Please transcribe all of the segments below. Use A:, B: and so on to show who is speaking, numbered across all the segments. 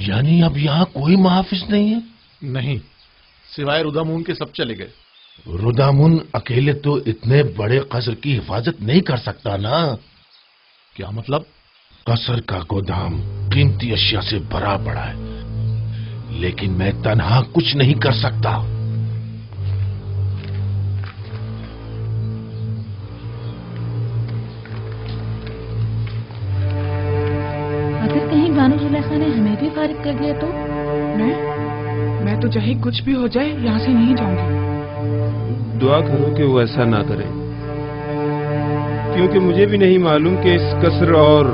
A: یعنی اب یہاں کوئی محافظ نہیں ہے؟
B: نہیں، سوائے رودامون کے سب چلے گئے۔
A: رودامون اکیلے تو اتنے بڑے قصر کی حفاظت نہیں کر سکتا نا۔
B: کیا مطلب؟
A: قصر کا گودام قیمتی اشیاء سے بھرا پڑا ہے، لیکن میں تنہا کچھ نہیں کر سکتا۔
C: اگر کہیں بانو زلیخا نے ہمیں بھی فارغ کر دیا تو؟
D: میں تو چاہے کچھ بھی ہو جائے یہاں سے نہیں جاؤں گی۔
E: دعا کرو کہ وہ ایسا نہ کرے، کیونکہ مجھے بھی نہیں معلوم کہ اس قصر اور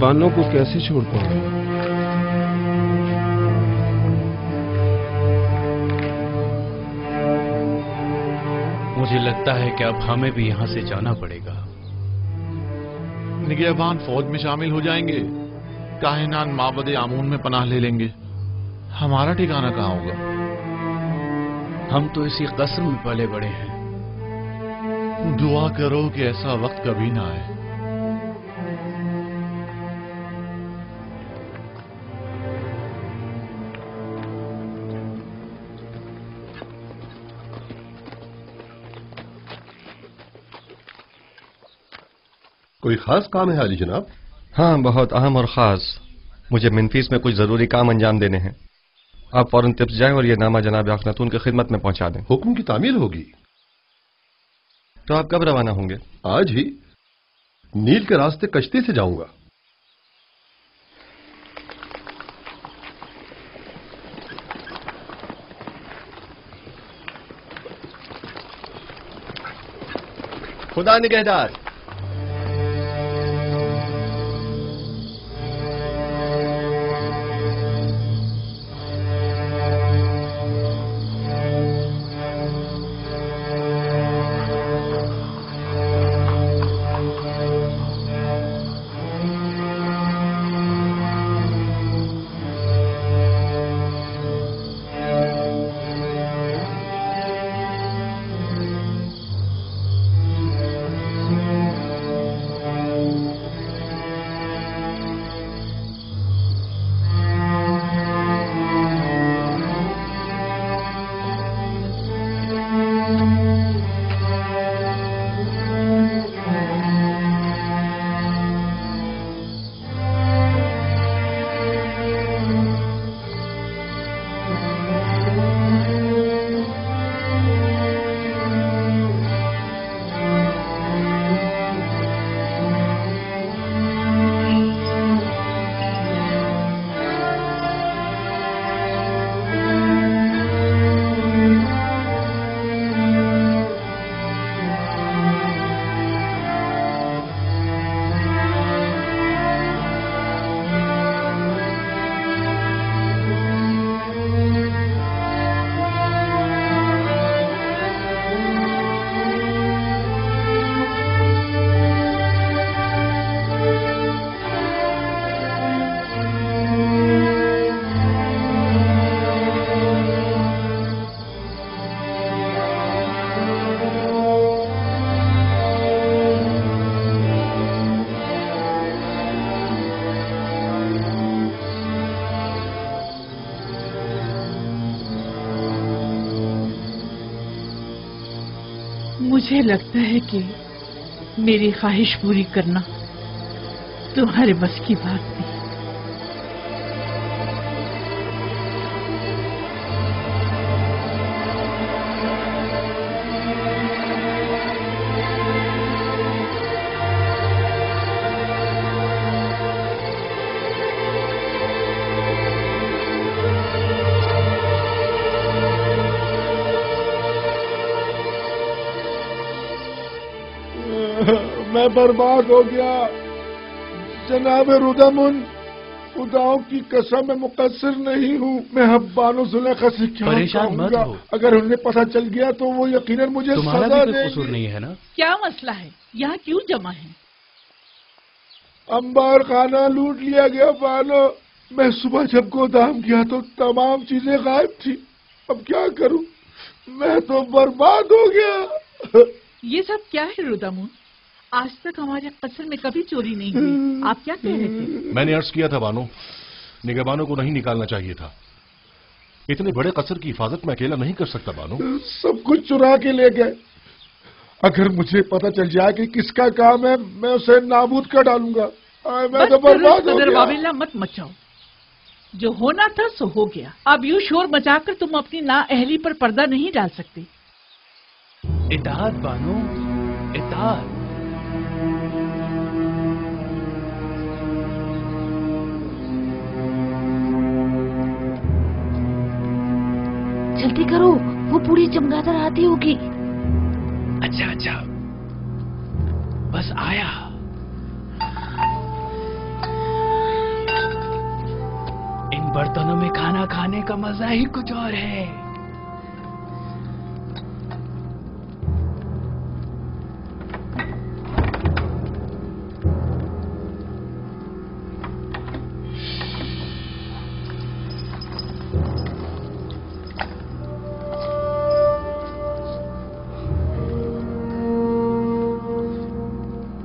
E: بانوں کو کیسے چھوڑ پاؤں۔
F: مجھے لگتا ہے کہ اب ہمیں بھی یہاں سے جانا پڑے گا۔
B: نگہبان فوج میں شامل ہو جائیں گے، کاہنان معبد آمون میں پناہ لے لیں گے، ہمارا ٹھکانہ کہاں ہوگا؟
F: ہم تو اسی قصر میں پلے بڑے ہیں۔
B: دعا کرو کہ ایسا وقت کبھی نہ آئے۔
G: کوئی خاص کام ہے علی جناب؟
H: ہاں، بہت اہم اور خاص۔ مجھے منفیس میں کچھ ضروری کام انجام دینے ہیں۔ آپ فوراً تپس جائیں اور یہ نامہ جناب اخناتون کی خدمت میں پہنچا دیں۔
G: حکم کی تعمیل ہوگی۔
H: تو آپ کب روانہ ہوں گے؟
G: آج ہی نیل کے راستے کشتی سے جاؤں گا۔
H: خدا نگہدار۔
D: مجھے لگتا ہے کہ میری خواہش پوری کرنا تمہارے بس کی بات نہیں۔
A: میں برباد ہو گیا جناب رودامون، خداؤں کی قسم میں مقصر نہیں ہوں۔ میں اب بانو زلیخا سے کیا
F: پریشان مت ہو،
A: اگر انہیں پتہ چل گیا تو وہ یقیناً مجھے
F: تمہارا
A: سزا
F: بھی
A: دیں
F: کوئی قصور
A: گے۔
F: نہیں ہے نا؟
D: کیا مسئلہ ہے؟ یہاں کیوں جمع ہے؟
A: انبار خانہ لوٹ لیا گیا بانو۔ میں صبح جب گودام گیا تو تمام چیزیں غائب تھی۔ اب کیا کروں؟ میں تو برباد ہو گیا۔
D: یہ سب کیا ہے رودامون؟ آج تک ہمارے قصر میں کبھی چوری نہیں ہوئی، آپ کیا کہہ رہے تھے؟
B: میں نے عرض کیا تھا بانو
A: निगहबानों को नहीं निकालना चाहिए था। इतने बड़े कसर की हिफाजत मैं अकेला नहीं कर सकता बानो।
I: सब कुछ चुरा के ले गए। अगर मुझे पता चल जाए कि किसका काम है, मैं उसे नाबूद कर डालूंगा। मैं तो बर्बाद हो गया।
D: बाबिला मत मचाओ, जो होना था सो हो गया। अब यूं शोर मचाकर तुम अपनी नाअहली पर पर्दा नहीं डाल सकते।
F: इताअत बानो, इताअत।
C: जल्दी करो, वो पूरी चमगादड़ आती होगी।
F: अच्छा अच्छा, बस आया। इन बर्तनों में खाना खाने का मजा ही कुछ और है।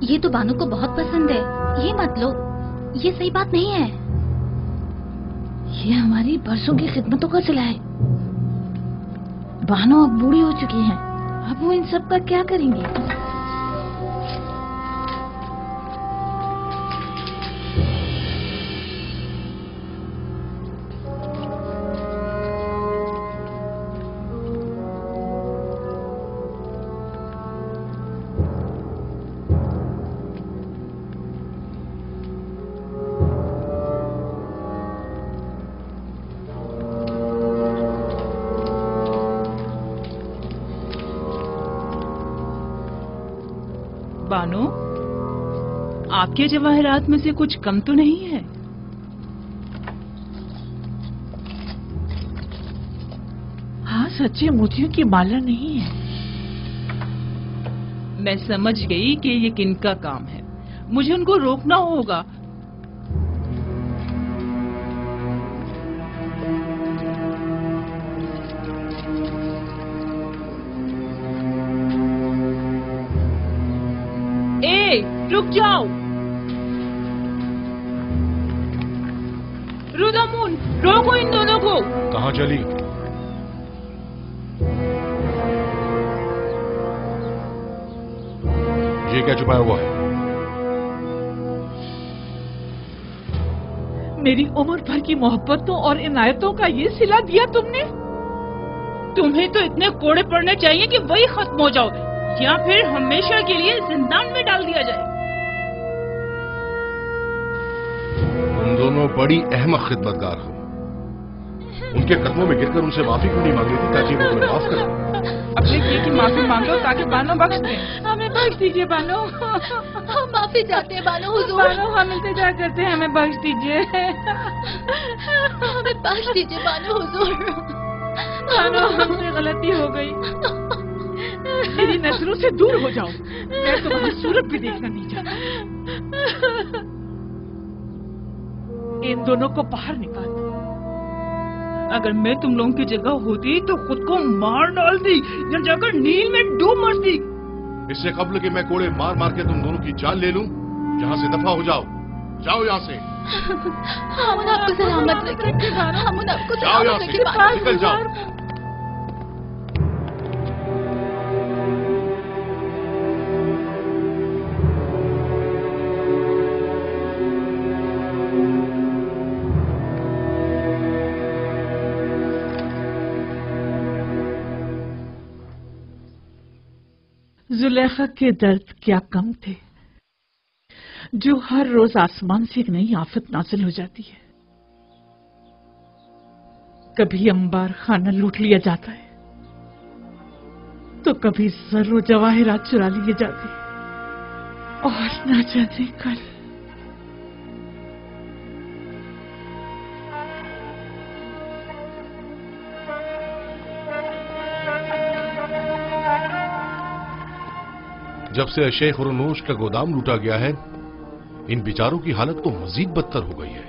C: ये तो बानो को बहुत पसंद है, ये मत लो, ये सही बात नहीं है। ये हमारी बरसों की खिदमतों का सिला है। बानो अब बूढ़ी हो चुकी हैं, अब वो इन सब का क्या करेंगी?
D: बानो, आपके जवाहरात में से कुछ कम तो नहीं है? हाँ, सच्चे मोतियों की माला नहीं है। मैं समझ गई कि ये किनका काम है। मुझे उनको रोकना होगा। रुक जाओ रुदामुन, रोको इन दोनों को।
A: कहाँ चली? ये क्या छुपाया हुआ है?
D: मेरी उम्र भर की मोहब्बतों और इनायतों का ये सिला दिया तुमने। तुम्हें तो इतने कोड़े पड़ने चाहिए कि वही खत्म हो जाओ, या फिर हमेशा के लिए जिंदान में डाल दिया जाए।
A: तुम दोनों बड़ी अहमक खिदमतगार हो। उनके कदमों में गिरकर उनसे माफी क्यों नहीं मांग रही थी ताकि वो तुम्हें माफ करें?
D: अपने किए की माफी मांगो ताकि बानो बख्श दे। हमें बख्श दीजिए बानो।
C: हम माफी चाहते हैं बानो हुजूर।
D: बानो, हम इंतजार करते हैं, हमें बख्श दीजिए।
C: हमें बख्श दीजिए बानो हुजूर।
D: बानो, हमसे गलती हो गई। मेरी नजरों से दूर हो जाओ, मैं तुम्हारी सूरत भी देखना नहीं चाहता। इन दोनों को बाहर निकाल। अगर मैं तुम लोगों की जगह होती तो खुद को मार डालती या जाकर नील में डूब मरती।
A: इससे कबल कि मैं कोड़े मार मार के तुम दोनों की जान ले लूं, यहाँ से दफा हो जाओ। जाओ यहाँ से।
C: हम आपको सलामत रखें। हम आपको
A: जाओ यहाँ
C: सलामत
A: से,
C: रखें।
A: निकल जाओ।
D: जुलेखा के दर्द क्या कम थे, जो हर रोज आसमान से एक नई आफत नाजिल हो जाती है। कभी अंबार खाना लूट लिया जाता है, तो कभी जर्रो जवाहिरात चुरा लिए जाते हैं, और न जाने कल।
A: जब से अशे खुरनोश का गोदाम लूटा गया है, इन बेचारों की हालत तो मजीद बदतर हो गई है।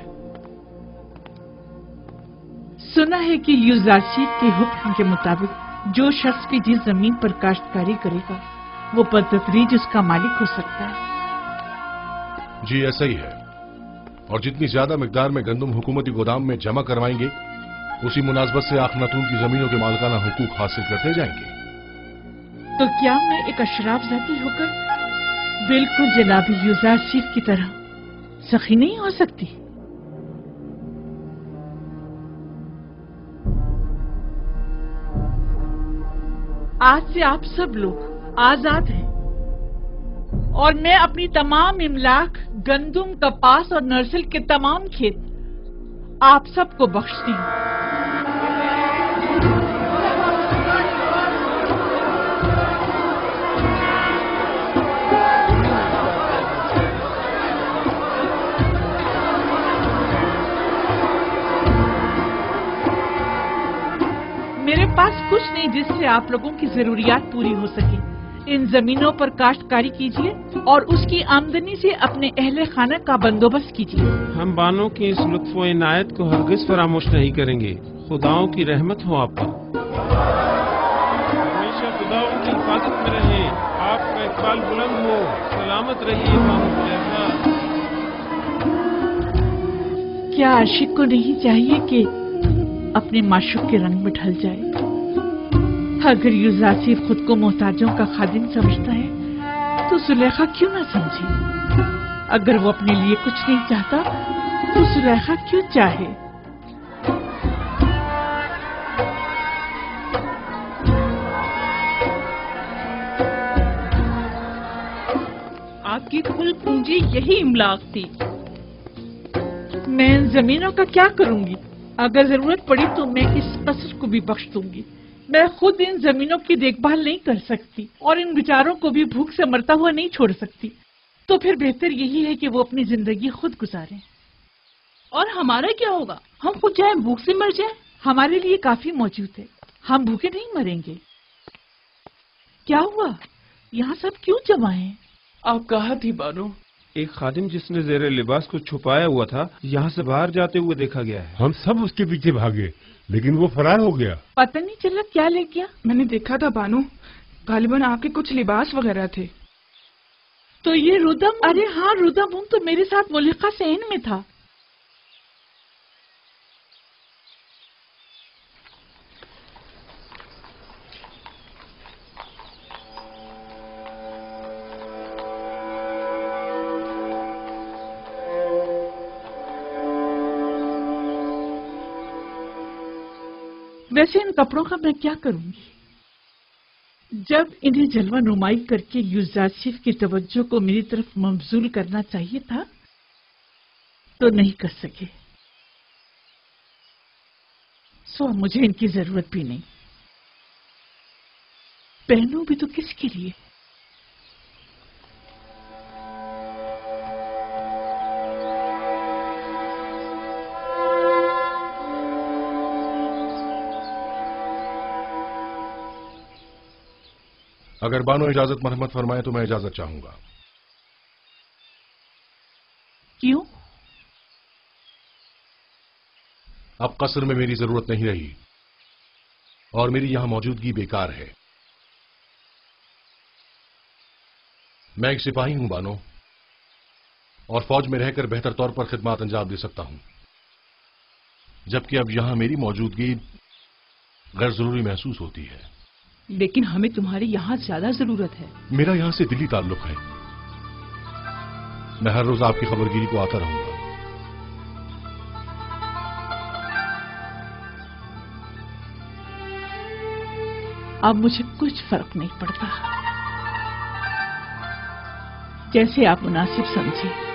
D: सुना है कि यूजारशीद के हुक्म के मुताबिक जो शख्स भी जिस जमीन पर काश्तकारी करेगा वो बदतदरीज उसका मालिक हो सकता है।
A: जी ऐसा ही है। और जितनी ज्यादा मिकदार में गंदम हुकूमती गोदाम में जमा करवाएंगे उसी मुनासबत से आखनातून की जमीनों के मालिकाना हुकूक हासिल करते जाएंगे।
D: तो क्या मैं एक अशराफ जाती होकर बिल्कुल जनाबी यूजारशिफ की तरह सखी नहीं हो सकती? आज से आप सब लोग आजाद हैं और मैं अपनी तमाम इमलाक, गंदुम, कपास और नर्सिल के तमाम खेत आप सबको बख्शती हूँ। मेरे पास कुछ नहीं जिससे आप लोगों की जरूरियात पूरी हो सके। इन जमीनों पर काश्तकारी कीजिए और उसकी आमदनी से अपने अहले खाना का बंदोबस्त कीजिए।
E: हम बानों की इस लुत्फ व इनायत को हरगिज फरामोश नहीं करेंगे। खुदाओं की रहमत हो आप पर। हमेशा खुदाओं की हिफाजत में रहें। आपका इकबाल बुलंद हो। सलामत रहिए बानो जैसा।
D: क्या आशिक को नहीं चाहिए कि अपने माशूक के रंग में ढल जाए? अगर यूजारशिफ खुद को मोहताजों का खादिम समझता है तो सुलेखा क्यों ना समझे? अगर वो अपने लिए कुछ नहीं चाहता तो सुलेखा क्यों चाहे?
J: आपकी कुल पूंजी यही इमलाक थी।
D: मैं इन जमीनों का क्या करूंगी? अगर जरूरत पड़ी तो मैं इस कसर को भी बख्श दूंगी। मैं खुद इन जमीनों की देखभाल नहीं कर सकती और इन बेचारों को भी भूख से मरता हुआ नहीं छोड़ सकती। तो फिर बेहतर यही है कि वो अपनी जिंदगी खुद गुजारें।
J: और हमारा क्या होगा? हम खुद चाहे भूख से मर जाए।
D: हमारे लिए काफी मौजूद है। हम भूखे नहीं मरेंगे। क्या हुआ? यहाँ सब क्यों जमा हैं?
F: आप कहा थी बानो?
E: एक खादिम जिसने जेरे लिबास को छुपाया हुआ था यहाँ से बाहर जाते हुए देखा गया है।
K: हम सब उसके पीछे भागे लेकिन वो फरार हो गया।
D: पता नहीं चला क्या ले गया।
L: मैंने देखा था बानो, गालिबन आपके कुछ लिबास वगैरह थे।
D: तो ये रुदम? अरे हाँ, रुदम तो मेरे साथ मुलिका सेन में था। वैसे इन कपड़ों का मैं क्या करूंगी? जब इन्हें जलवा नुमाई करके यूजारशिफ की तवज्जो को मेरी तरफ मबजूल करना चाहिए था तो नहीं कर सके। सो मुझे इनकी जरूरत भी नहीं। पहनूं भी तो किसके लिए?
A: अगर बानो इजाजत मरहमत फरमाए तो मैं इजाजत चाहूंगा।
D: क्यों?
A: अब कसर में मेरी जरूरत नहीं रही और मेरी यहां मौजूदगी बेकार है। मैं एक सिपाही हूं बानो और फौज में रहकर बेहतर तौर पर खिदमत अंजाम दे सकता हूं, जबकि अब यहां मेरी मौजूदगी गैर जरूरी महसूस होती है।
J: लेकिन हमें तुम्हारी यहाँ ज्यादा जरूरत है।
A: मेरा यहाँ से दिली ताल्लुक है। मैं हर रोज आपकी खबरगिरी को आता रहूंगा।
D: अब मुझे कुछ फर्क नहीं पड़ता। जैसे आप मुनासिब समझे।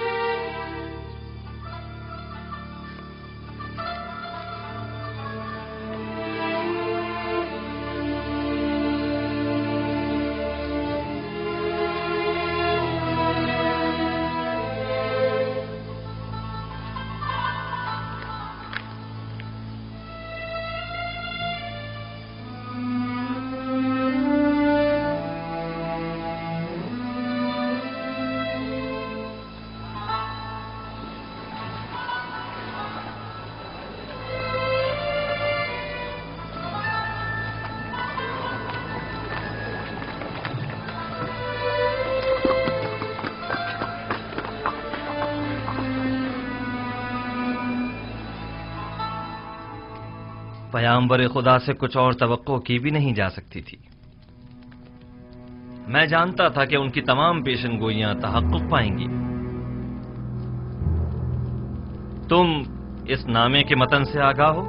M: پیامبر خدا سے کچھ اور توقع کی بھی نہیں جا سکتی تھی۔ میں جانتا تھا کہ ان کی تمام پیشن گوئیاں تحقق پائیں گی۔ تم اس نامے کے متن سے آگاہ ہو؟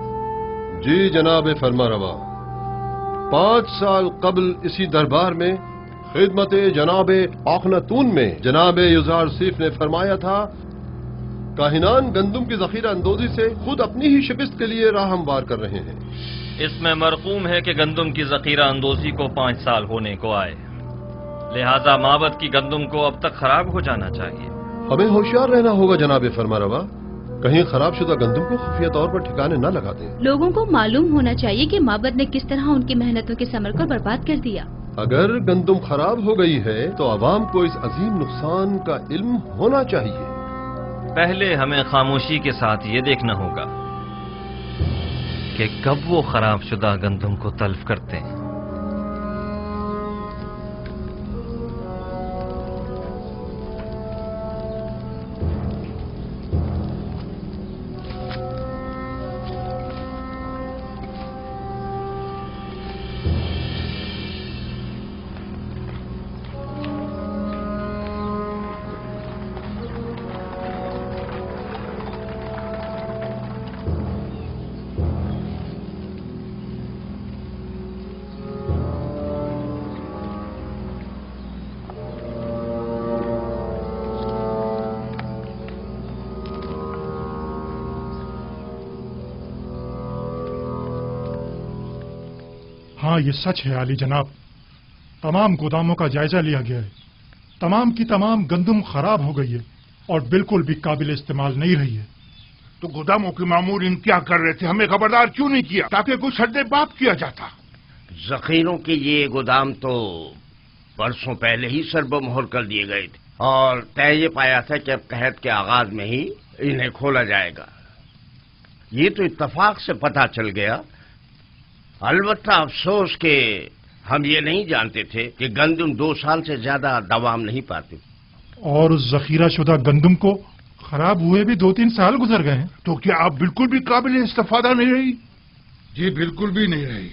G: جی جناب فرما روا، 5 سال قبل اسی دربار میں خدمت جناب آخناتون میں جناب یزارسیف نے فرمایا تھا کاہنان گندم کی ذخیرہ اندوزی سے خود اپنی ہی شکست کے لیے راہ ہموار کر رہے ہیں۔
M: اس میں مرقوم ہے کہ گندم کی ذخیرہ اندوزی کو 5 سال ہونے کو آئے، لہذا معبد کی گندم کو اب تک خراب ہو جانا چاہیے۔
G: ہمیں ہوشیار رہنا ہوگا جناب فرما روا، کہیں خراب شدہ گندم کو خفیہ طور پر ٹھکانے نہ لگا دیں۔
C: لوگوں کو معلوم ہونا چاہیے کہ معبد نے کس طرح ان کی محنتوں کے ثمر کو برباد کر دیا۔
G: اگر گندم خراب ہو گئی ہے تو عوام کو اس عظیم نقصان کا علم ہونا چاہیے۔
M: پہلے ہمیں خاموشی کے ساتھ یہ دیکھنا ہوگا کہ کب وہ خراب شدہ گندم کو تلف کرتے ہیں۔
I: ہاں یہ سچ ہے عالی جناب، تمام گوداموں کا جائزہ لیا گیا ہے، تمام کی تمام گندم خراب ہو گئی ہے اور بالکل بھی قابل استعمال نہیں رہی ہے۔
N: تو گوداموں کے مامورین کیا کر رہے تھے؟ ہمیں خبردار کیوں نہیں کیا تاکہ کچھ حد باب کیا جاتا؟
O: ذخیروں کے یہ گودام تو برسوں پہلے ہی سرب مہر کر دیے گئے تھے اور طے یہ پایا تھا کہ اب قحط کے آغاز میں ہی انہیں کھولا جائے گا۔ یہ تو اتفاق سے پتہ چل گیا، البتہ افسوس کہ ہم یہ نہیں جانتے تھے کہ گندم 2 سال سے زیادہ دوام نہیں پاتے۔
I: اور اس ذخیرہ شدہ گندم کو خراب ہوئے بھی 2-3 سال گزر گئے ہیں۔
N: تو کیا آپ بالکل بھی قابل استفادہ نہیں رہی؟ جی بالکل بھی نہیں رہی۔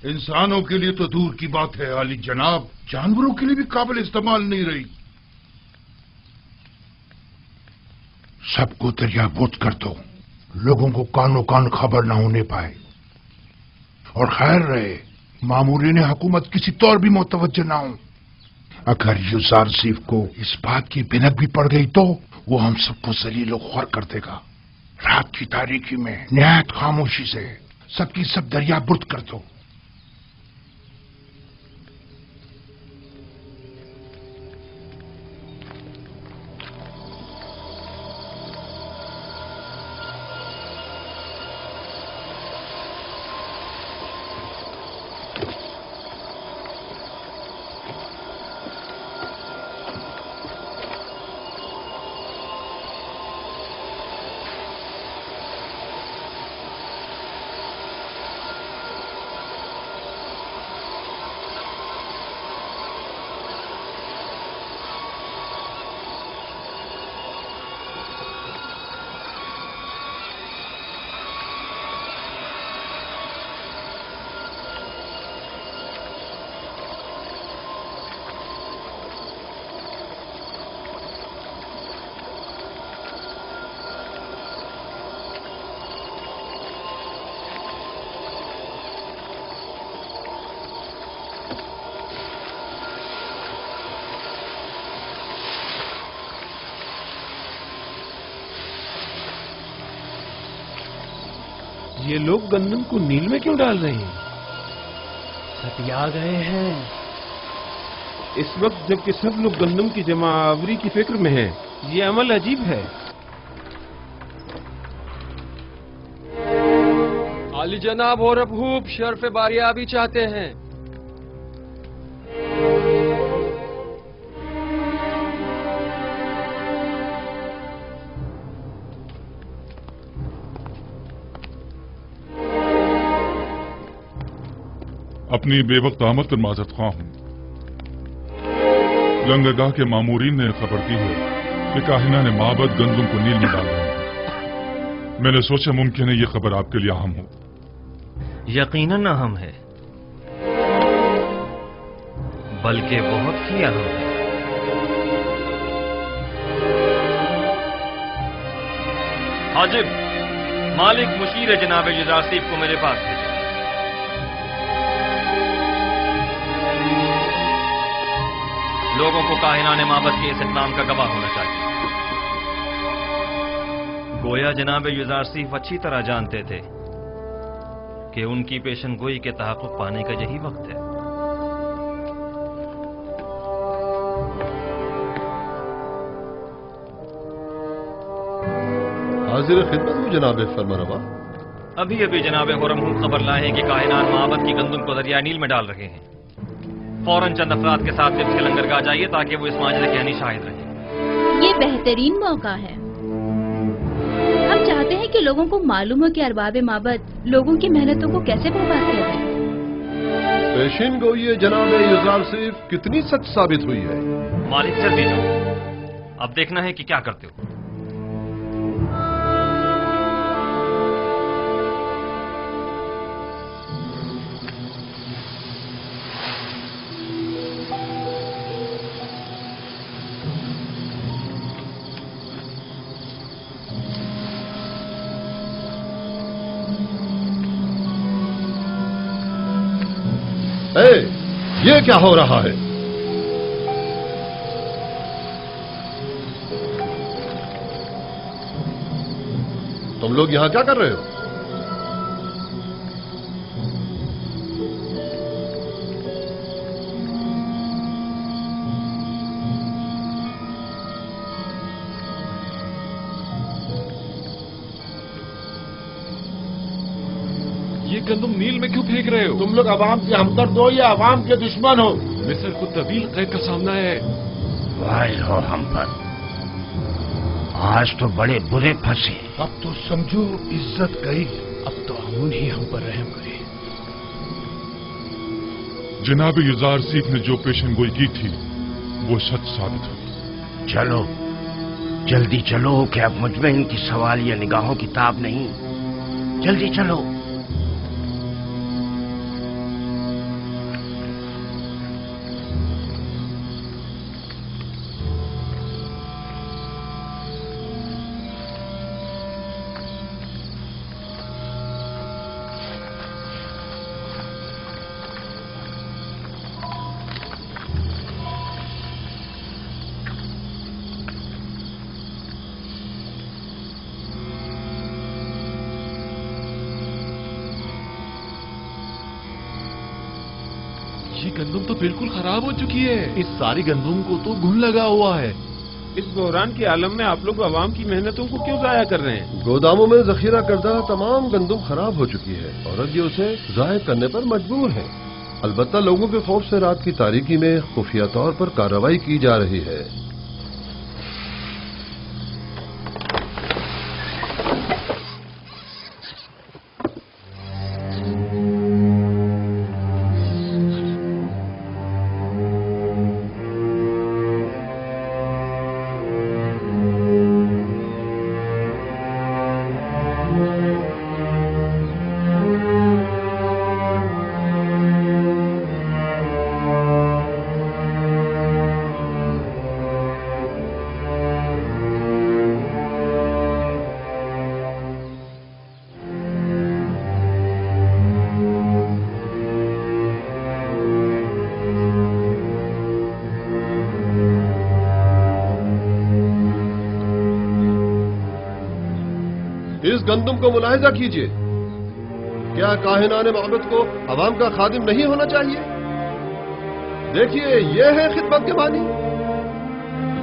N: انسانوں کے لیے تو دور کی بات ہے عالی جناب، جانوروں کے لیے بھی قابل استعمال نہیں رہی۔ سب کو دریا بوت کر دو، لوگوں کو کانوں کان خبر نہ ہونے پائے، اور خیر رہے مامورین حکومت کسی طور بھی متوجہ نہ ہوں۔ اگر یزارسیف کو اس بات کی بھنک بھی پڑ گئی تو وہ ہم سب کو ذلیل و خوار کر دے گا۔ رات کی تاریکی میں نہایت خاموشی سے سب کی سب دریا برد کر دو۔
E: یہ لوگ گندم کو نیل میں کیوں ڈال رہے ہیں؟
F: ستیا گئے ہیں
E: اس وقت جبکہ سب لوگ گندم کی جمع آوری کی فکر میں ہیں۔ یہ عمل عجیب ہے۔
H: عالی جناب اور ابھوب شرف باریابی چاہتے ہیں۔
P: اپنی بے وقت آمد پر معذرت خواہ ہوں۔ لنگرگاہ کے مامورین نے خبر دی ہے کہ کاہنہ نے معبد گندم کو نیل میں ڈال رہے ہیں۔ میں نے سوچا ممکن ہے یہ خبر آپ کے لیے اہم ہو۔
M: یقیناً اہم ہے، بلکہ بہت ہی اہم ہے۔ حاجب، مالک مشیر جناب یزارسیف کو میرے پاس بھیجو۔ لوگوں کو کاہنان معبد کے اس اقدام کا گواہ ہونا چاہیے۔ گویا جناب یزارسیف اچھی طرح جانتے تھے کہ ان کی پیشن گوئی کے تحقق پانے کا یہی وقت ہے۔
G: حاضر خدمت ہوں جناب فرمانروا۔
M: ابھی ابھی جناب خرم خبر لائے ہیں کہ کاہنان معبد کی گندم کو دریائے نیل میں ڈال رہے ہیں۔ فوراً چند افراد کے ساتھ طب کے لنگرگاہ جائیے تاکہ وہ اس ماجرے کے عینی شاہد رہیں۔
C: یہ بہترین موقع ہے۔ ہم چاہتے ہیں کہ لوگوں کو معلوم ہو کہ ارباب معبد لوگوں کی محنتوں کو کیسے برباد کر رہے ہیں۔
G: پیشین گوئی جناب یزارسیف کتنی سچ ثابت ہوئی ہے؟
M: مالک جلدی جاؤ، اب دیکھنا ہے کہ کیا کرتے ہو۔
G: یہ کیا ہو رہا ہے؟ تم لوگ یہاں کیا کر رہے ہو؟
B: یہ گندم نیل میں کیوں پھینک رہے ہو؟
N: تم لوگ عوام کے ہمدرد ہو یا عوام کے دشمن ہو؟
B: مصر کو طویل قید کا سامنا ہے۔
O: وائل ہو ہم پر، آج تو بڑے برے پھنسے۔
N: اب تو سمجھو عزت گئی،
K: اب تو امون ہی ہم پر رحم کرے۔
P: جناب یزارسیف نے جو پیشن گوئی کی تھی وہ سچ ثابت ہوئی۔
O: چلو جلدی چلو کہ اب مجھ میں ان کی سوالیہ نگاہوں کی تاب نہیں، جلدی چلو۔
B: یہ گندم تو بالکل خراب ہو چکی ہے۔ اس ساری گندم کو تو گھن لگا ہوا ہے۔
E: اس بحران کے عالم میں آپ لوگ عوام کی محنتوں کو کیوں ضائع کر رہے ہیں؟
G: گوداموں میں ذخیرہ کردہ تمام گندم خراب ہو چکی ہے اور اب یہ اسے ضائع کرنے پر مجبور ہیں۔ البتہ لوگوں کے خوف سے رات کی تاریکی میں خفیہ طور پر کارروائی کی جا رہی ہے۔ اس گندم کو ملاحظہ کیجئے، کیا کاہنان معبد کو عوام کا خادم نہیں ہونا چاہیے؟ دیکھیے یہ ہے خدمت کے معنی۔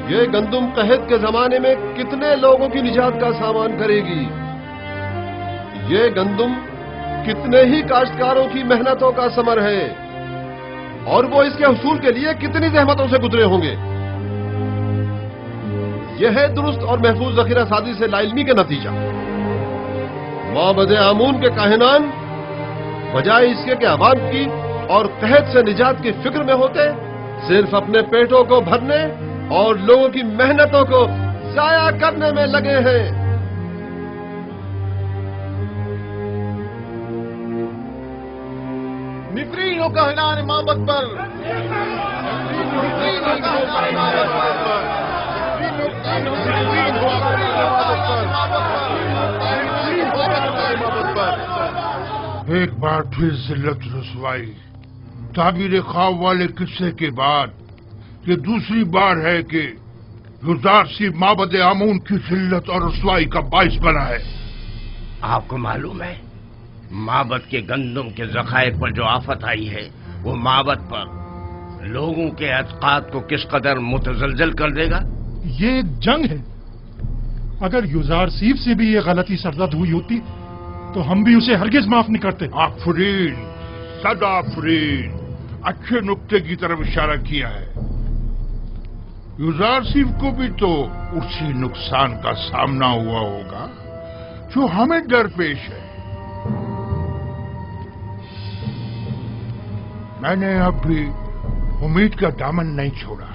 G: یہ گندم قحط کے زمانے میں کتنے لوگوں کی نجات کا سامان کرے گی؟ یہ گندم کتنے ہی کاشتکاروں کی محنتوں کا ثمر ہے اور وہ اس کے حصول کے لیے کتنی زحمتوں سے گزرے ہوں گے۔ یہ ہے درست اور محفوظ ذخیرہ سازی سے لا علمی کا نتیجہ۔ معبد آمون کے کاہنان بجائے اس کے کہ عوام کی اور قحط سے نجات کی فکر میں ہوتے، صرف اپنے پیٹوں کو بھرنے اور لوگوں کی محنتوں کو ضائع کرنے میں لگے ہیں۔
B: यकीन हो काहिनान माबद पर, यकीन हो काहिनान माबद पर, यकीन हो माबद पर।
N: एक बार फिर जिल्लत रसवाई, ताबीर ख्वाब वाले किस्से के बाद ये दूसरी बार है कि युजारसीफ माबद आमून की जिल्लत और रसवाई का बाइस बना है।
O: आपको मालूम है माबद के गंदम के जखायर पर जो आफत आई है वो माबद पर लोगों के एतकाद को किस कदर मुतजलजल कर देगा।
I: ये एक जंग है। अगर युजारसीफ से भी ये गलती सरजद हुई होती तो हम भी उसे हरगिज माफ नहीं करते।
N: आफरीन, सदा आफरीन, अच्छे नुक्ते की तरफ इशारा किया है। युजारसीफ को भी तो उसी नुकसान का सामना हुआ होगा जो हमें दरपेश है। मैंने अब भी उम्मीद का दामन नहीं छोड़ा।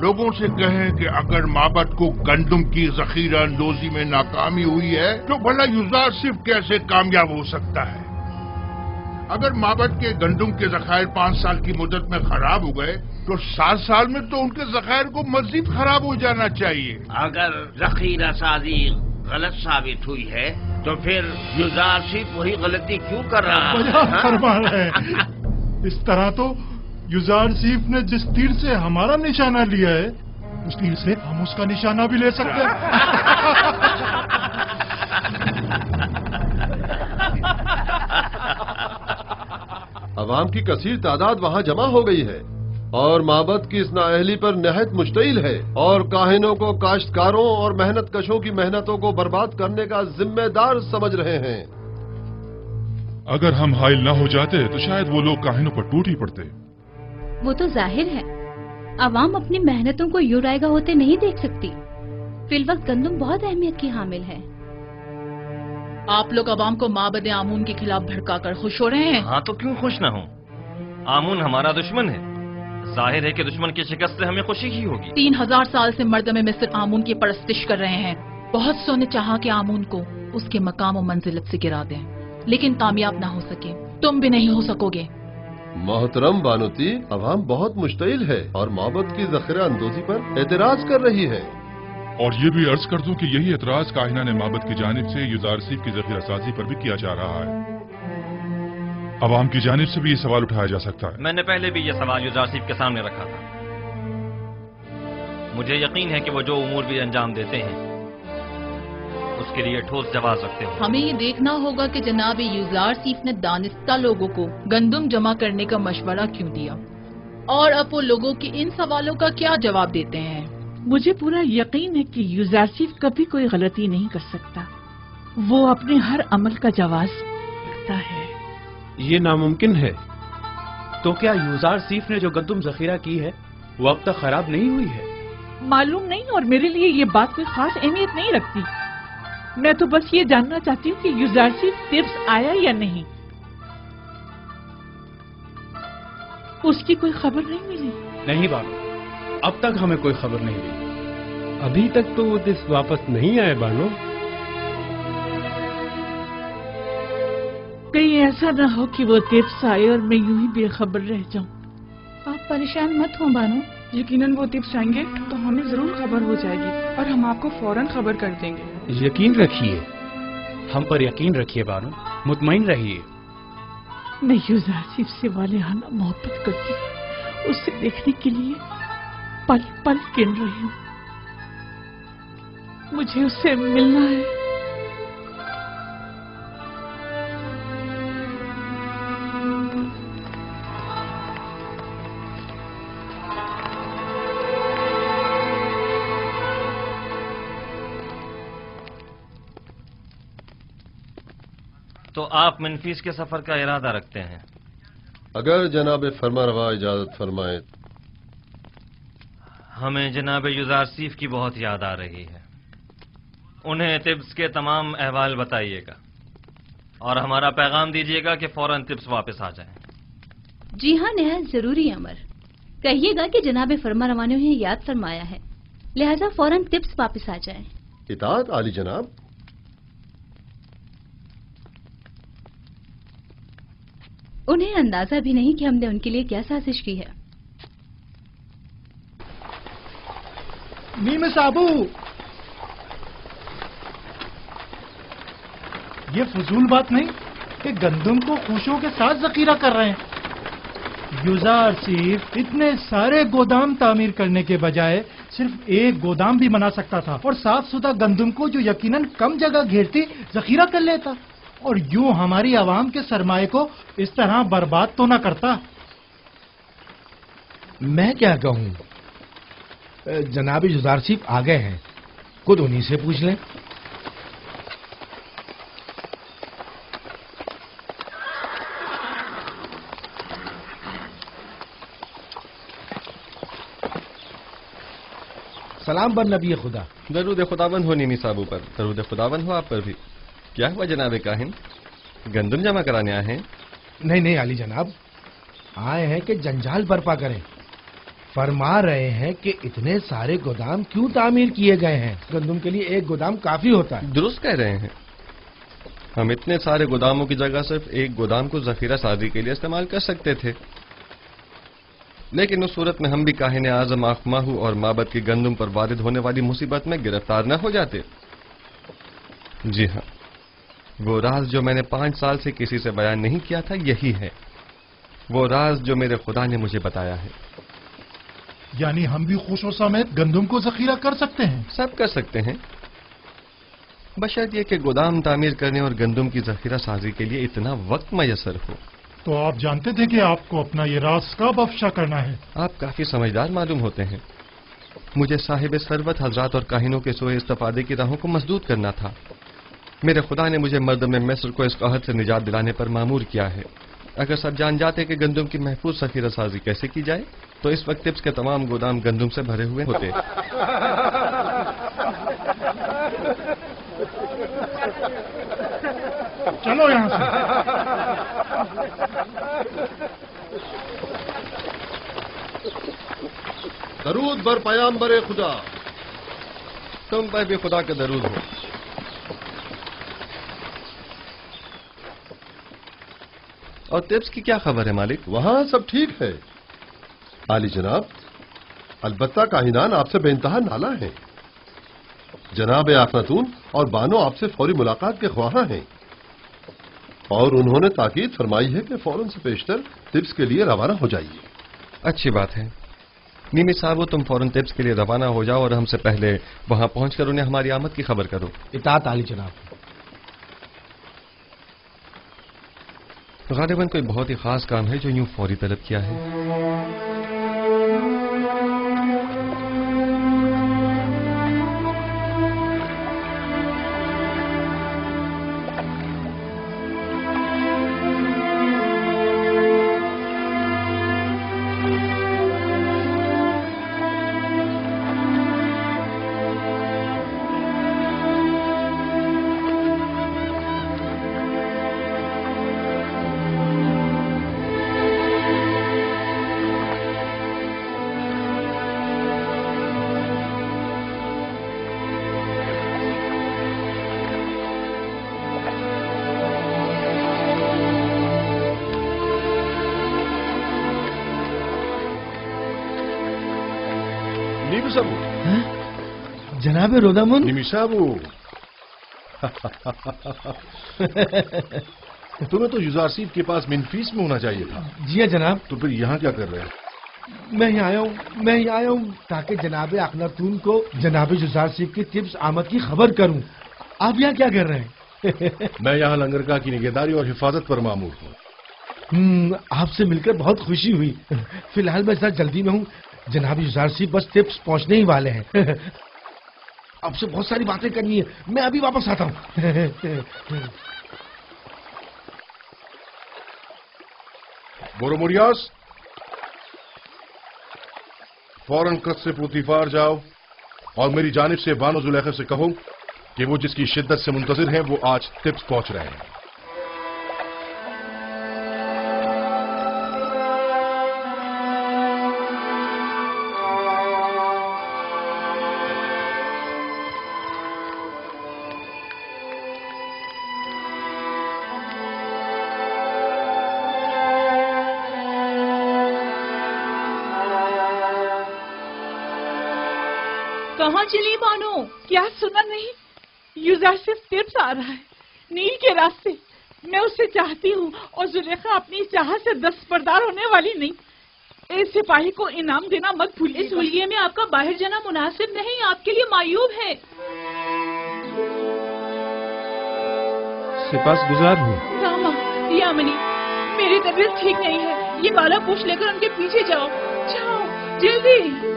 N: लोगों से कहें कि अगर माबद को गंदम की जखीरा अंदोजी में नाकामी हुई है तो भला युजारसीफ कैसे कामयाब हो सकता है। अगर माबद के गंदम के जखायर 5 साल की मुद्दत में खराब हो गए तो 7 साल में तो उनके जखायर को मजीद खराब हो जाना चाहिए।
O: अगर जखीरा साजी गलत साबित हुई है तो फिर युजारसीफ वही गलती क्यों कर रहा है?
I: फरमा रहे हैं। इस तरह तो युजारसीफ ने जिस तीर से हमारा निशाना लिया है उस तीर से हम उसका निशाना भी ले सकते हैं।
G: अवाम की कसीर तादाद वहाँ जमा हो गई है और माबद की इस नाअहली पर नहायत मुश्तइल है और काहिनों को काश्तकारों और मेहनत कशों की मेहनतों को बर्बाद करने का जिम्मेदार समझ रहे हैं।
P: अगर हम हाइल न हो जाते तो शायद वो लोग काहिनों पर टूट ही पड़ते।
C: वो तो जाहिर है अवाम अपनी मेहनतों को यूं रायगा होते नहीं देख सकती। फिलवक्त गंदम बहुत अहमियत की हामिल है।
D: आप लोग अवाम को माबद आमून के खिलाफ भड़काकर खुश हो रहे हैं।
M: हाँ तो क्यों खुश न हो? आमून हमारा दुश्मन है। जाहिर है कि दुश्मन की शिकस्त से हमें खुशी ही होगी।
D: 3000 साल से मर्दमे मिस्र आमून की परस्तिश कर रहे हैं। बहुत सौ ने चाहा कि आमून को उसके मकाम और मंजिलत से गिरा दें, लेकिन कामयाब ना हो सके। तुम भी नहीं हो सकोगे।
G: मोहतरम बानुती, अवाम बहुत मुश्तइल है और माबद की जखीरा अंदोजी पर एतराज कर रही है।
P: और ये भी अर्ज कर दूं कि यही एतराज काहिनान माबद की जानिब से युजारसीफ की जखीरा साजी पर भी किया जा रहा है। अवाम की जानिब से भी ये सवाल उठाया जा सकता है।
M: मैंने पहले भी ये सवाल युजारसीफ के सामने रखा था। मुझे यकीन है कि वो जो उमूर भी अंजाम देते हैं उसके लिए ठोस जवाब रखते हो।
D: हमें ये देखना होगा कि जनाब युजारसीफ ने दानिस्ता लोगों को गंदम जमा करने का मशवरा क्यों दिया और अब वो लोगों के इन सवालों का क्या जवाब देते हैं।
J: मुझे पूरा यकीन है कि युजारसीफ कभी कोई गलती नहीं कर सकता। वो अपने हर अमल का जवाब रखता है।
E: ये नामुमकिन है।
F: तो क्या युजारसीफ ने जो गंदम जखीरा की है वो अब तक खराब नहीं हुई है?
J: मालूम नहीं, और मेरे लिए ये बात कोई खास अहमियत नहीं रखती। मैं तो बस ये जानना चाहती हूँ कि युजारसीफ तिब्स आया या नहीं। उसकी कोई खबर नहीं मिली।
F: नहीं बानो, अब तक हमें कोई खबर नहीं मिली।
Q: अभी तक तो वो तिब्स वापस नहीं आए बानो।
J: कहीं ऐसा ना हो कि वो तिब्स आए और मैं यूं ही बेखबर रह जाऊं।
C: आप परेशान मत हो बानो।
L: यकीनन वो तिब्स आएंगे तो हमें जरूर खबर हो जाएगी और हम आपको फौरन खबर कर देंगे।
F: यकीन रखिए, हम पर यकीन रखिए बानो, मुतमईन रहिए।
J: मैं युजारसीफ से वालिहाना मोहब्बत करती हूँ। उसे देखने के लिए पल पल गिन रही हूँ। मुझे उससे मिलना है।
M: तो आप मनफीस के सफर का इरादा रखते हैं?
G: अगर जनाब फरमारवा इजाजत फरमाए।
M: हमें जनाब युजारसीफ की बहुत याद आ रही है। उन्हें तिब्स के तमाम अहवाल बताइएगा और हमारा पैगाम दीजिएगा कि फौरन तिब्स वापस आ जाएं।
C: जी हाँ, निहायत जरूरी अमर। कहिएगा कि जनाब फरमारवा ने उन्हें याद फरमाया है, लिहाजा फौरन तिब्स वापस आ जाएं।
G: इताअत आली जनाब।
C: انہیں اندازہ بھی نہیں کہ ہم نے ان کے لیے کیا سازش کی ہے.
R: میم صابو، یہ فضول بات نہیں کہ گندم کو خوشوں کے ساتھ ذخیرہ کر رہے ہیں. یوزار صرف اتنے سارے گودام تعمیر کرنے کے بجائے صرف ایک گودام بھی بنا سکتا تھا اور صاف ستھرا گندم کو جو یقیناً کم جگہ گھیرتی ذخیرہ کر لیتا اور یوں ہماری عوام کے سرمایے کو اس طرح برباد تو نہ کرتا.
S: میں کیا کہوں، جناب یوزار صرف آ گئے ہیں، خود انہی سے پوچھ لیں. سلام بر نبی خدا.
H: درود خداوند ہو نیمی صاحب پر، درود خداوند ہو آپ پر بھی. کیا ہوا جناب کاہن، گندم جمع کرانے آئے ہیں؟
S: نہیں علی جناب، آئے ہیں کہ جنجال برپا کریں. فرما رہے ہیں کہ اتنے سارے گودام کیوں تعمیر کیے گئے ہیں، گندم کے لیے ایک گودام کافی ہوتا ہے.
H: درست کہہ رہے ہیں، ہم اتنے سارے گوداموں کی جگہ صرف ایک گودام کو ذخیرہ سازی کے لیے استعمال کر سکتے تھے، لیکن اس صورت میں ہم بھی کاہن اعظم آخماہو اور معبد کی گندم پر وارد ہونے والی مصیبت میں گرفتار نہ ہو جاتے. جی ہاں، وہ راز جو میں نے 5 سال سے کسی سے بیان نہیں کیا تھا یہی ہے، وہ راز جو میرے خدا نے مجھے بتایا ہے.
I: یعنی ہم بھی خوشوں سمیت گندم کو ذخیرہ کر سکتے ہیں؟
H: سب کر سکتے ہیں، بشرط یہ کہ گودام تعمیر کرنے اور گندم کی ذخیرہ سازی کے لیے اتنا وقت میسر ہو.
I: تو آپ جانتے تھے کہ آپ کو اپنا یہ راز کب افشا کرنا ہے؟
H: آپ کافی سمجھدار معلوم ہوتے ہیں. مجھے صاحب ثروت حضرات اور کاہنوں کے سوء استفادے کی راہوں کو مسدود کرنا تھا. میرے خدا نے مجھے مردم مصر کو اس قحط سے نجات دلانے پر مامور کیا ہے. اگر سب جان جاتے کہ گندم کی محفوظ ذخیرہ سازی کیسے کی جائے تو اس وقت طبس کے تمام گودام گندم سے بھرے ہوئے ہوتے.
I: چلو یہاں سے.
G: درود بر پیامبر خدا.
H: تم پر بھی خدا کا درود ہو. اور طبس کی کیا خبر ہے مالک؟
G: وہاں سب ٹھیک ہے عالی جناب، البتہ کاہنان آپ سے بے انتہا نالاں ہیں. جناب آخناتون اور بانو آپ سے فوری ملاقات کے خواہاں ہیں اور انہوں نے تاکید فرمائی ہے کہ فوراً سے پیشتر طبس کے لیے روانہ ہو جائیے.
H: اچھی بات ہے نیمی صاحب، تم فوراً طبس کے لیے روانہ ہو جاؤ اور ہم سے پہلے وہاں پہنچ کر انہیں ہماری آمد کی خبر کرو.
S: اطاعت عالی جناب.
H: غالباً کوئی بہت ہی خاص کام ہے جو یوں فوری طلب کیا ہے.
S: جناب رودامون.
A: نیمی صاحب تمہیں تو یوزار صیف کے پاس منفیس میں ہونا چاہیے تھا.
S: جی جناب.
A: تو پھر یہاں کیا کر رہے ہیں؟
S: میں ہی آیا ہوں تاکہ جناب اخناتون کو جناب یوزار صیف کی طبس آمد کی خبر کروں. آپ یہاں کیا کر رہے ہیں؟
A: میں یہاں لنگرگاہ کی نگہداری اور حفاظت پر مامور
S: ہوں. آپ سے مل کر بہت خوشی ہوئی. فی الحال میں ذرا جلدی میں ہوں. جناب یوزار صیف بس طبس پہنچنے ہی والے ہیں. آپ سے بہت ساری باتیں کرنی ہے. میں ابھی واپس آتا ہوں.
A: بوروموریاس، فوراً قصر پوتیفار جاؤ اور میری جانب سے بانو زلیخا سے کہو کہ وہ جس کی شدت سے منتظر ہیں وہ آج طبس پہنچ رہے ہیں.
D: कहाँ चली बानो?
J: क्या सुना नहीं? युजारसिफ तिब्स आ रहा है नील के रास्ते। मैं उससे चाहती हूँ और जुलेखा अपनी चाहत से दस्तबरदार होने वाली नहीं। इस सिपाही को इनाम देना मत भूलिए।
D: इस हुलिये में आपका बाहर जाना मुनासिब नहीं, आपके लिए मायूब है।
E: सिपासगुजार हूँ।
D: रामा, यामिनी, मेरी तबीयत ठीक नहीं है। ये बाला पूछ लेकर उनके पीछे जाओ। जाओ जल्दी।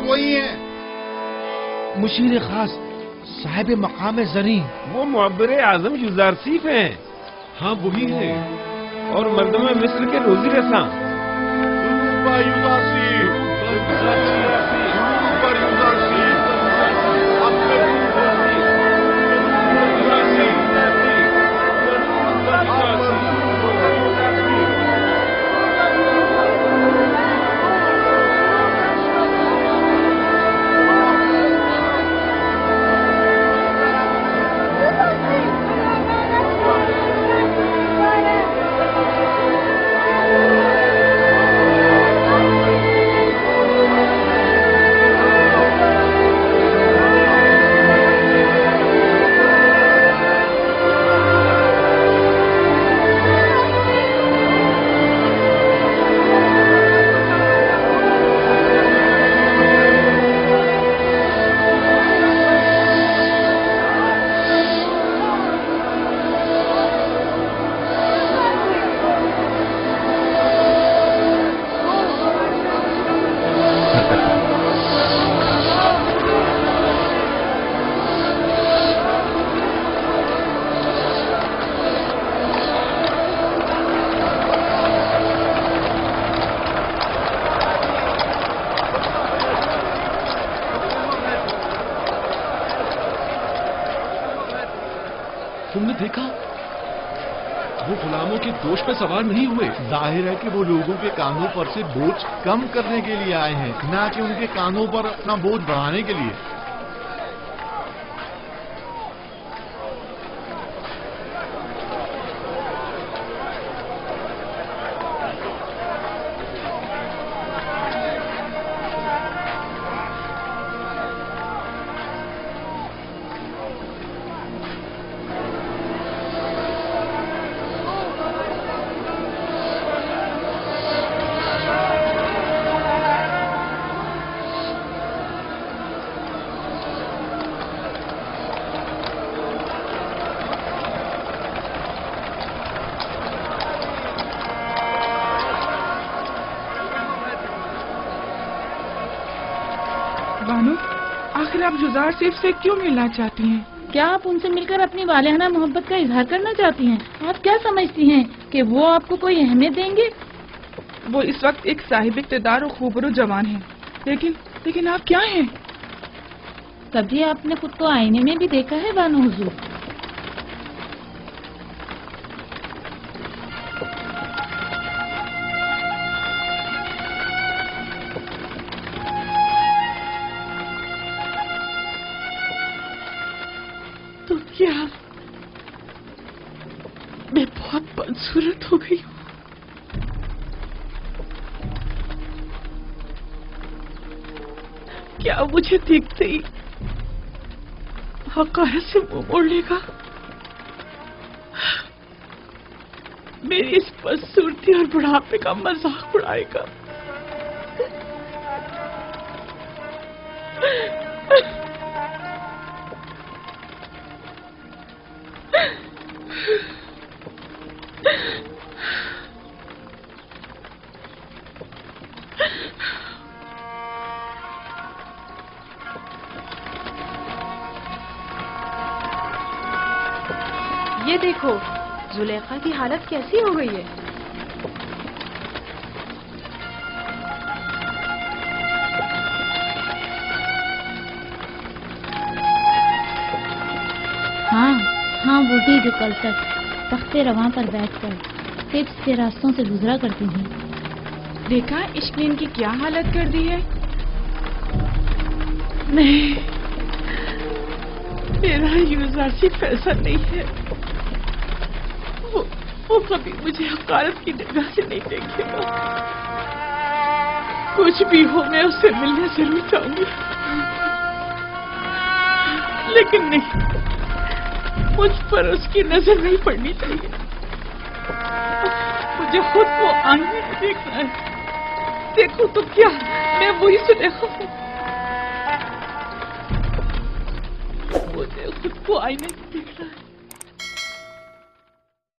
S: वही है मुशीर खास साहिब मकाम जरी।
E: वो मुअब्बिर आजम युजारसीफ हैं।
F: हाँ वही है।
E: और मर्दम मिस्र के रोजी रसा।
F: तुमने देखा वो गुलामों के दोष पे सवार नहीं हुए।
B: जाहिर है कि वो लोगों के कानों पर से बोझ कम करने के लिए आए हैं, ना कि उनके कानों पर अपना बोझ बढ़ाने के लिए।
L: बानो, आखिर आप युजारसीफ से क्यों मिलना चाहती हैं?
C: क्या आप उनसे मिलकर अपनी वालिहाना मोहब्बत का इजहार करना चाहती हैं? आप क्या समझती हैं कि वो आपको कोई अहमियत देंगे?
L: वो इस वक्त एक साहिब इक़्तिदार और खूबरू जवान हैं, लेकिन आप क्या हैं?
C: कभी आपने खुद को आईने में भी देखा है बानो हुजूर?
L: तो क्या मैं बहुत बदसूरत हो गई हूँ? क्या मुझे देखते ही हक़ारत से मुंह मोड़ लेगा? मेरी इस बदसूरती और बुढ़ापे का मजाक उड़ाएगा?
T: ये देखो, जुलेखा की हालत कैसी हो गई है।
C: वही जो कल तक तख्ते रवां पर बैठकर टिप्स के रास्तों से गुजरा करती थी।
J: देखा इश्क ने इनकी क्या हालत कर दी है। नहीं, मेरा यूज़र सिर्फ ऐसा नहीं है। वो कभी मुझे हकारत की निगाह से नहीं देखेगा। कुछ भी हो मैं उससे मिलने जरूर चाहूंगी, लेकिन नहीं, मुझ पर उसकी नजर नहीं पड़नी चाहिए। मुझे खुद वो आईने में देखना है। देखो तो क्या मैं वही सुलेखा हूँ। मुझे खुद को आईने में देखना है।